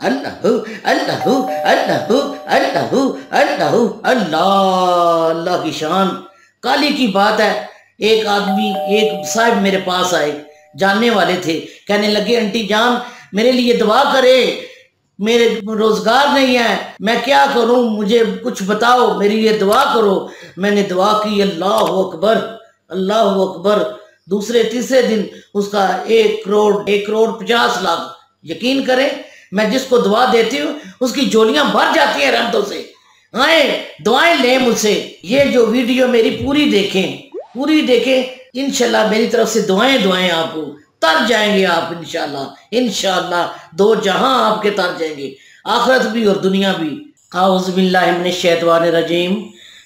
اللہ اللہ اللہ اللہ اللہ اللہ اللہ کی شان۔ کالی کی بات ہے، ایک آدمی ایک صاحب میرے پاس آئے، جاننے والے تھے، کہنے لگے آنٹی جان میرے لیے دعا کرے، میرے روزگار نہیں ہے، میں کیا کروں، مجھے کچھ بتاؤ، میرے لیے دعا کرو۔ میں نے دعا کی، اللہ اکبر اللہ اکبر، دوسرے تیسرے دن اس کا 1,50,00,000 یقین کریں میں جس کو دعا دیتی ہوں اس کی جولیاں بھر جاتی ہیں رحمتوں سے۔ آئیں دعائیں لیں مجھ سے۔ یہ جو ویڈیو میری پوری دیکھیں انشاءاللہ میری طرف سے دعائیں آپ کو تر جائیں گے، آپ انشاءاللہ 2 جہاں آپ کے تر جائیں گے، آخرت بھی اور دنیا بھی۔ اعوذ باللہ من الشیطان الرجیم،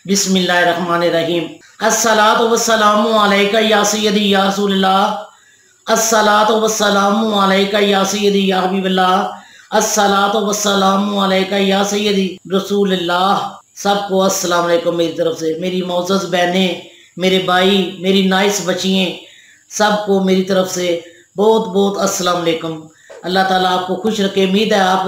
بسم اللہ الرحمن الرحیم۔ الصلاۃ والسلام علیکہ یا سیدی یا رسول اللہ، الصلاۃ والسلام علیکہ یا سیدی یا حبیب اللہ، الصلاۃ والسلام علیکہ یا سیدی رسول اللہ۔ سب کو السلام علیکم میری طرف سے، میری معزز بہنیں، میرے بھائی، میری نائس بچیاں، سب کو میری طرف سے بہت بہت السلام علیکم۔ اللہ تعالیٰ آپ کو خوش رکھے، امید ہے آپ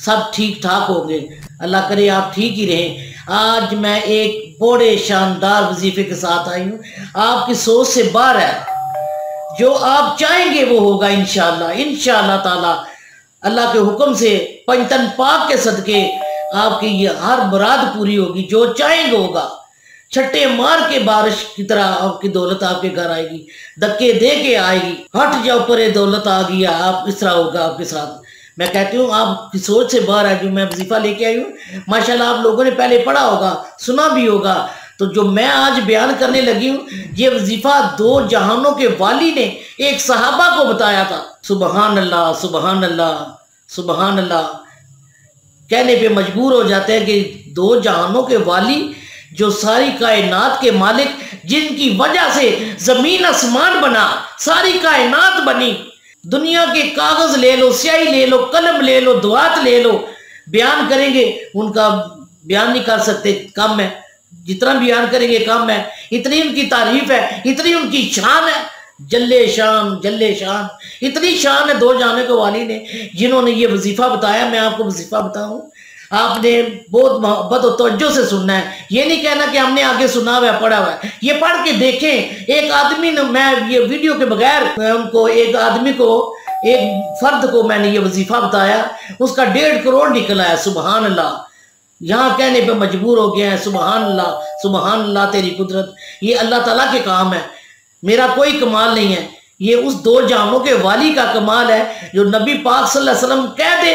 سب ٹھیک ٹھاک ہوں گے، اللہ کرے آپ ٹھیک ہی رہیں۔ آج میں ایک بڑے شاندار وظیفے کے ساتھ آئی ہوں، آپ کی سوچ سے باہر ہے، جو آپ چاہیں گے وہ ہوگا انشاءاللہ تعالیٰ۔ اللہ کے حکم سے پنجتن پاک کے صدقے آپ کی یہ ہر مراد پوری ہوگی، جو چاہیں گے ہوگا۔ چھٹے مار کے بارش کی طرح آپ کی دولت آپ کے گھر آئے گی، دھکے دے کے آئے گی، ہٹ جاؤ پرے دولت آ گئی، آپ اس طرح ہوگا آپ کے ساتھ۔ میں کہتی ہوں آپ کی سوچ سے باہر ہے جو میں وظیفہ لے کے آئی ہوں، ماشاءاللہ آپ لوگوں نے پہلے پڑھا ہوگا، سنا بھی ہوگا۔ تو جو میں آج بیان کرنے لگی ہوں یہ وظیفہ 2 جہانوں کے والی نے ایک صحابہ کو بتایا تھا۔ سبحان اللہ سبحان اللہ سبحان اللہ، کہنے پہ مجبور ہو جاتے ہیں کہ 2 جہانوں کے والی، جو ساری کائنات کے مالک، جن کی وجہ سے زمین آسمان بنا، ساری کائنات بنی، دنیا کے کاغذ لے لو، سیاہی لے لو، قلم لے لو، دعات لے لو، بیان کریں گے ان کا بیان نہیں کر سکتے، کم ہے، جتنا بیان کریں گے کم ہے، اتنی ان کی تعریف ہے، اتنی ان کی شان ہے، جلے شان اتنی شان ہے 2 جہانوں کے والی نے، جنہوں نے یہ وظیفہ بتایا۔ میں آپ کو وظیفہ بتاؤں، آپ نے بہت محبت اور توجہ سے سننا ہے، یہ نہیں کہنا کہ ہم نے آگے سنا ہوا ہے پڑھا ہوا ہے، یہ پڑھ کے دیکھیں۔ ایک آدمی نے، میں یہ ویڈیو کے بغیر ان کو، ایک آدمی کو، ایک فرد کو میں نے یہ وظیفہ بتایا، اس کا 1.5 کروڑ نکلا ہے۔ سبحان اللہ، یہاں کہنے پہ مجبور ہو گیا ہے، سبحان اللہ تیری قدرت، یہ اللہ تعالیٰ کے کام ہے، میرا کوئی کمال نہیں ہے، یہ اس 2 جہانوں کے والی کا کمال ہے، جو نبی پاک صلی اللہ علیہ وسلم کہہ دے،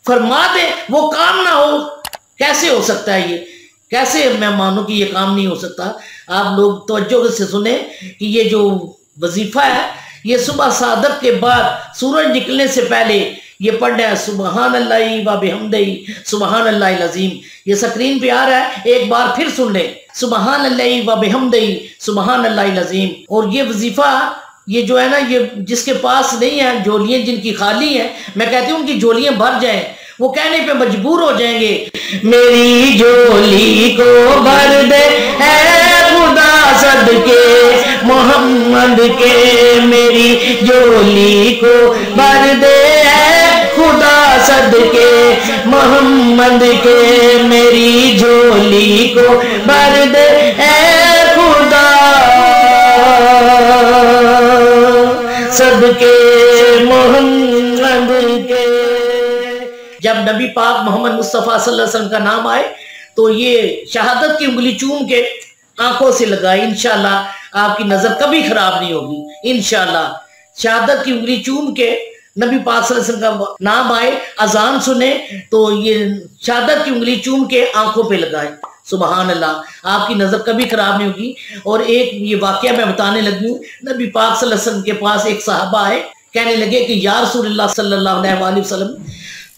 فرما دے، وہ کام نہ ہو، کیسے ہو سکتا ہے؟ یہ کیسے میں مانوں کہ یہ کام نہیں ہو سکتا؟ آپ لوگ توجہ سے سنیں کہ یہ جو وظیفہ ہے یہ صبح صادق کے بعد سورج نکلنے سے پہلے یہ پڑھنا ہے، سبحان اللہ و بحمدہ سبحان اللہ العظیم۔ یہ سکرین پہ آ رہا ہے، ایک بار پھر سن لیں، سبحان اللہ و بحمدہ سبحان اللہ العظیم۔ اور یہ وظیفہ یہ جو ہے نا، یہ جس کے پاس نہیں ہے، جولیاں جن کی خالی ہیں، میں کہتی ہوں ان کی جولیاں بھر جائیں، وہ کہنے پہ مجبور ہو جائیں گے، میری جولی کو بھر دے اے خدا صدقے محمد کے، میری جولی کو بھر دے اے خدا صدقے محمد کے، میری جولی کو بھر دے اے خدا صدقے محمد کے۔ جب نبی پاک محمد مصطفیٰ صلی اللہ علیہ وسلم کا نام آئے تو یہ شہادت کی انگلی چوم کے آنکھوں سے لگائے، انشاءاللہ آپ کی نظر کبھی خراب نہیں ہوگی انشاءاللہ۔ شہادت کی انگلی چوم کے نبی پاک صلی اللہ علیہ وسلم کا نام آئے، اذان سنے تو یہ شہادت کی انگلی چوم کے آنکھوں پہ لگائے، سبحان اللہ، آپ کی نظر کبھی خراب نہیں ہوگی۔ اور ایک یہ واقعہ میں بتانے لگی ہوں، نبی پاک صلی اللہ علیہ وسلم کے پاس ایک صحابہ آئے، کہنے لگے کہ یا رسول اللہ صلی اللہ علیہ وسلم،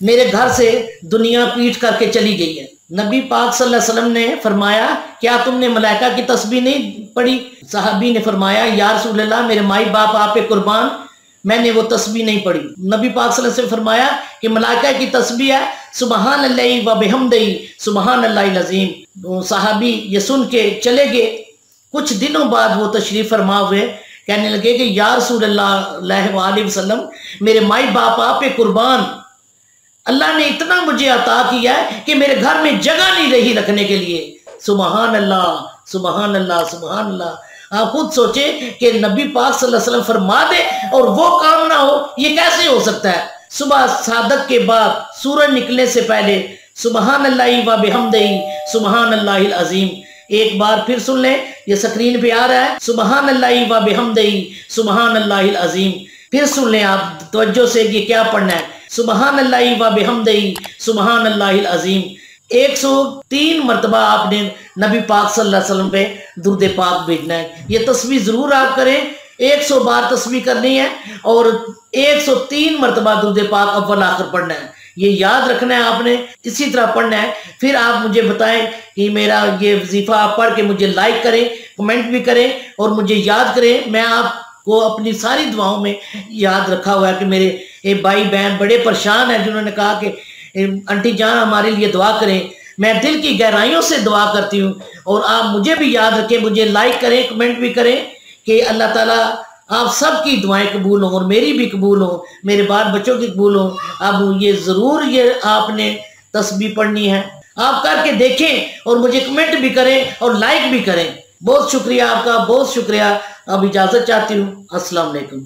میرے گھر سے دنیا پیٹ کر کے چلی گئی ہے۔ نبی پاک صلی اللہ علیہ وسلم نے فرمایا کیا تم نے ملائکہ کی تسبیح نہیں پڑھی؟ صحابی نے فرمایا یا رسول اللہ میرے مائی باپ آپ پہ قربان، میں نے وہ تسبیح نہیں پڑھی۔ نبی پاک صلی اللہ علیہ وسلم نے فرمایا کہ ملائکہ کی تسبیح ہے سبحان اللہ و بحمدہ سبحان اللہ العظیم۔ صحابی یہ سن کے چلے گئے، کچھ دنوں بعد وہ تشریف فرما ہوئے، کہنے لگے کہ یا رسول اللہ علیہ وآلہ وسلم میرے مائی باپ آپ پہ قربان، اللہ نے اتنا مجھے عطا کیا ہے کہ میرے گھر میں جگہ نہیں رہی رکھنے کے لیے۔ سبحان اللہ، سبحان اللہ، سبحان اللہ۔ آپ خود سوچیں کہ نبی پاک صلی اللہ علیہ وسلم فرما دے اور وہ کام نہ ہو، یہ کیسے ہو سکتا ہے؟ صبح صادق کے بعد سورج نکلنے سے پہلے سبحان اللہ و بحمدہ سبحان اللہ العظیم، ایک بار پھر سن لیں، یہ سکرین پہ آ رہا ہے، سبحان اللہ و بحمدہ سبحان اللہ العظیم۔ پھر سن لیں آپ توجہ سے کہ کیا پڑھنا ہے، سبحان اللہ و بحمدہ سبحان اللہ العظیم۔ 103 مرتبہ آپ نے نبی پاک صلی اللہ علیہ وسلم پہ درود پاک بھیجنا ہے۔ یہ تسبیح ضرور آپ کریں، 100 بار تسبیح کرنی ہے اور 103 مرتبہ درود پاک اول آخر پڑھنا ہے۔ یہ یاد رکھنا ہے آپ نے، اسی طرح پڑھنا ہے۔ پھر آپ مجھے بتائیں کہ میرا یہ وظیفہ آپ پڑھ کے مجھے لائک کریں، کمنٹ بھی کریں اور مجھے یاد کریں۔ میں آپ کو اپنی ساری دعاؤں میں یاد رکھا ہوا ہے کہ میرے بھائی بہن بڑے پریشان ہیں جنہوں نے کہا کہ انٹی جان ہمارے لیے دعا کریں۔ میں دل کی گہرائیوں سے دعا کرتی ہوں اور آپ مجھے بھی یاد رکھیں، مجھے لائک کریں، کمنٹ بھی کریں کہ اللہ تعالیٰ آپ سب کی دعائیں قبول ہوں اور میری بھی قبول ہوں، میرے بال بچوں کی قبول ہوں۔ اب یہ ضرور یہ آپ نے تسبیح پڑھنی ہے، آپ کر کے دیکھیں اور مجھے کمنٹ بھی کریں اور لائک بھی کریں۔ بہت شکریہ آپ کا، بہت شکریہ۔ اب اجازت چاہتی ہوں، السلام علیکم۔